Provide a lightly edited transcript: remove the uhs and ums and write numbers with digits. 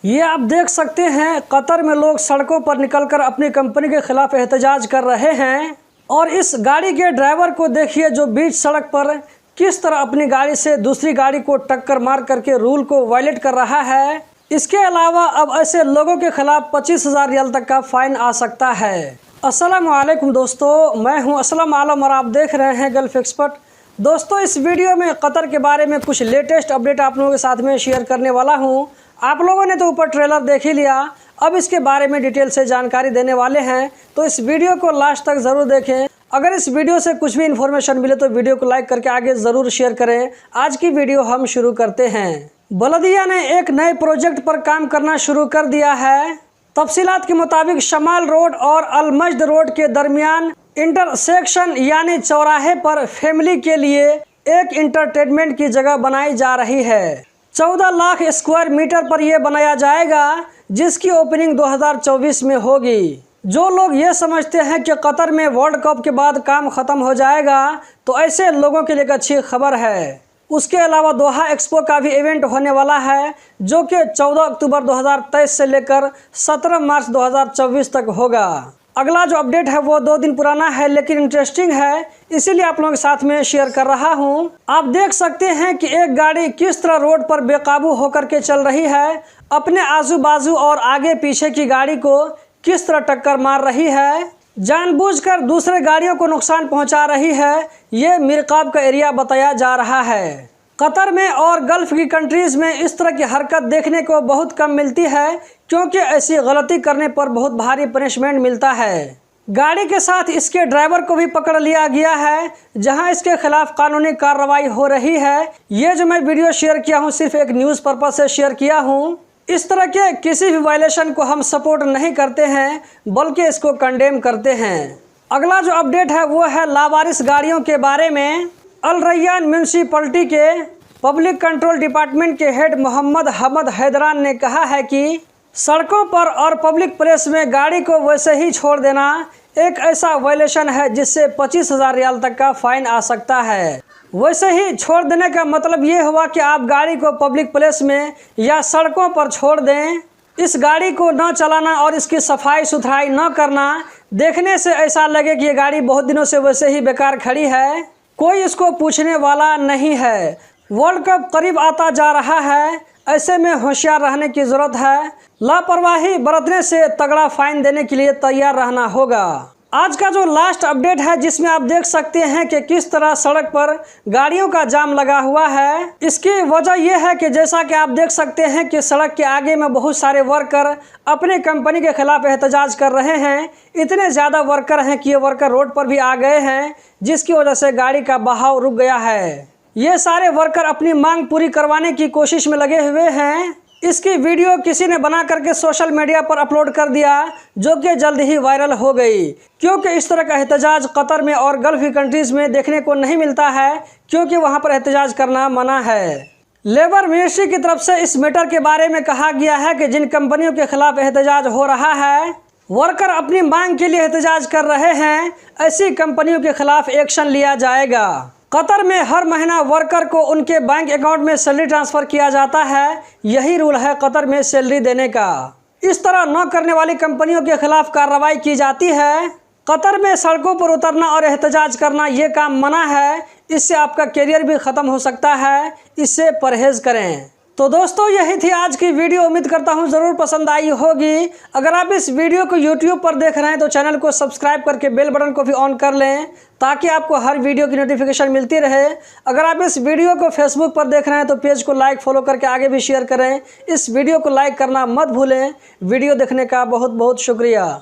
ये आप देख सकते हैं, कतर में लोग सड़कों पर निकलकर अपनी कंपनी के खिलाफ एहतजाज कर रहे हैं। और इस गाड़ी के ड्राइवर को देखिए, जो बीच सड़क पर किस तरह अपनी गाड़ी से दूसरी गाड़ी को टक्कर मार करके रूल को वायलेट कर रहा है। इसके अलावा अब ऐसे लोगों के खिलाफ 25,000 रियाल तक का फाइन आ सकता है। अस्सलाम वालेकुम दोस्तों, मैं हूं असलम आलम और आप देख रहे हैं गल्फ एक्सपर्ट। दोस्तों, इस वीडियो में कतर के बारे में कुछ लेटेस्ट अपडेट आप लोगों के साथ में शेयर करने वाला हूं। आप लोगों ने तो ऊपर ट्रेलर देख ही लिया, अब इसके बारे में डिटेल से जानकारी देने वाले हैं, तो इस वीडियो को लास्ट तक ज़रूर देखें। अगर इस वीडियो से कुछ भी इन्फॉर्मेशन मिले तो वीडियो को लाइक करके आगे ज़रूर शेयर करें। आज की वीडियो हम शुरू करते हैं। बलदिया ने एक नए प्रोजेक्ट पर काम करना शुरू कर दिया है। तफसीलात के मुताबिक शमाल रोड और अलमजद रोड के दरमियान इंटरसेक्शन यानी चौराहे पर फैमिली के लिए एक इंटरटेनमेंट की जगह बनाई जा रही है। 14 लाख स्क्वायर मीटर पर यह बनाया जाएगा, जिसकी ओपनिंग 2024 में होगी। जो लोग ये समझते हैं कि कतर में वर्ल्ड कप के बाद काम ख़त्म हो जाएगा, तो ऐसे लोगों के लिए एक अच्छी खबर है। उसके अलावा दोहा एक्सपो का भी इवेंट होने वाला है, जो कि 14 अक्टूबर 2023 से लेकर 17 मार्च 2024 तक होगा। अगला जो अपडेट है वो 2 दिन पुराना है, लेकिन इंटरेस्टिंग है, इसीलिए आप लोगों के साथ में शेयर कर रहा हूं। आप देख सकते हैं कि एक गाड़ी किस तरह रोड पर बेकाबू होकर के चल रही है, अपने आजू बाजू और आगे पीछे की गाड़ी को किस तरह टक्कर मार रही है, जानबूझकर दूसरे गाड़ियों को नुकसान पहुंचा रही है। ये मिरकाब का एरिया बताया जा रहा है। कतर में और गल्फ की कंट्रीज़ में इस तरह की हरकत देखने को बहुत कम मिलती है, क्योंकि ऐसी गलती करने पर बहुत भारी पनिशमेंट मिलता है। गाड़ी के साथ इसके ड्राइवर को भी पकड़ लिया गया है, जहां इसके खिलाफ कानूनी कार्रवाई हो रही है। ये जो मैं वीडियो शेयर किया हूं, सिर्फ एक न्यूज़ पर्पज से शेयर किया हूं। इस तरह के किसी भी वायलेशन को हम सपोर्ट नहीं करते हैं, बल्कि इसको कंडेम करते हैं। अगला जो अपडेट है वो है लावारिस गाड़ियों के बारे में। अल रैयान म्यूनसिपलिटी के पब्लिक कंट्रोल डिपार्टमेंट के हेड मोहम्मद हमद हैदरान ने कहा है कि सड़कों पर और पब्लिक प्लेस में गाड़ी को वैसे ही छोड़ देना एक ऐसा वायलेशन है जिससे 25,000 रियाल तक का फाइन आ सकता है। वैसे ही छोड़ देने का मतलब ये हुआ कि आप गाड़ी को पब्लिक प्लेस में या सड़कों पर छोड़ दें। इस गाड़ी को न चलाना और इसकी सफाई सुथराई न करना, देखने से ऐसा लगे कि ये गाड़ी बहुत दिनों से वैसे ही बेकार खड़ी है, कोई इसको पूछने वाला नहीं है। वर्ल्ड कप करीब आता जा रहा है, ऐसे में होशियार रहने की ज़रूरत है। लापरवाही बरतने से तगड़ा फाइन देने के लिए तैयार रहना होगा। आज का जो लास्ट अपडेट है, जिसमें आप देख सकते हैं कि किस तरह सड़क पर गाड़ियों का जाम लगा हुआ है। इसकी वजह यह है कि जैसा कि आप देख सकते हैं कि सड़क के आगे में बहुत सारे वर्कर अपने कंपनी के खिलाफ एहतजाज कर रहे हैं। इतने ज़्यादा वर्कर हैं कि ये वर्कर रोड पर भी आ गए हैं, जिसकी वजह से गाड़ी का बहाव रुक गया है। ये सारे वर्कर अपनी मांग पूरी करवाने की कोशिश में लगे हुए हैं। इसकी वीडियो किसी ने बना करके सोशल मीडिया पर अपलोड कर दिया, जो कि जल्द ही वायरल हो गई, क्योंकि इस तरह का एहतजाज कतर में और गल्फ की कंट्रीज़ में देखने को नहीं मिलता है, क्योंकि वहां पर एहतजाज करना मना है। लेबर मिनिस्ट्री की तरफ से इस मैटर के बारे में कहा गया है कि जिन कंपनियों के खिलाफ एहतजाज हो रहा है, वर्कर अपनी मांग के लिए एहतजाज कर रहे हैं, ऐसी कंपनियों के खिलाफ एक्शन लिया जाएगा। कतर में हर महीना वर्कर को उनके बैंक अकाउंट में सैलरी ट्रांसफ़र किया जाता है। यही रूल है कतर में सैलरी देने का। इस तरह न करने वाली कंपनियों के खिलाफ कार्रवाई की जाती है। कतर में सड़कों पर उतरना और एहतजाज करना ये काम मना है। इससे आपका करियर भी ख़त्म हो सकता है, इससे परहेज़ करें। तो दोस्तों, यही थी आज की वीडियो। उम्मीद करता हूँ ज़रूर पसंद आई होगी। अगर आप इस वीडियो को YouTube पर देख रहे हैं तो चैनल को सब्सक्राइब करके बेल बटन को भी ऑन कर लें, ताकि आपको हर वीडियो की नोटिफिकेशन मिलती रहे। अगर आप इस वीडियो को Facebook पर देख रहे हैं तो पेज को लाइक फॉलो करके आगे भी शेयर करें। इस वीडियो को लाइक करना मत भूलें। वीडियो देखने का बहुत बहुत शुक्रिया।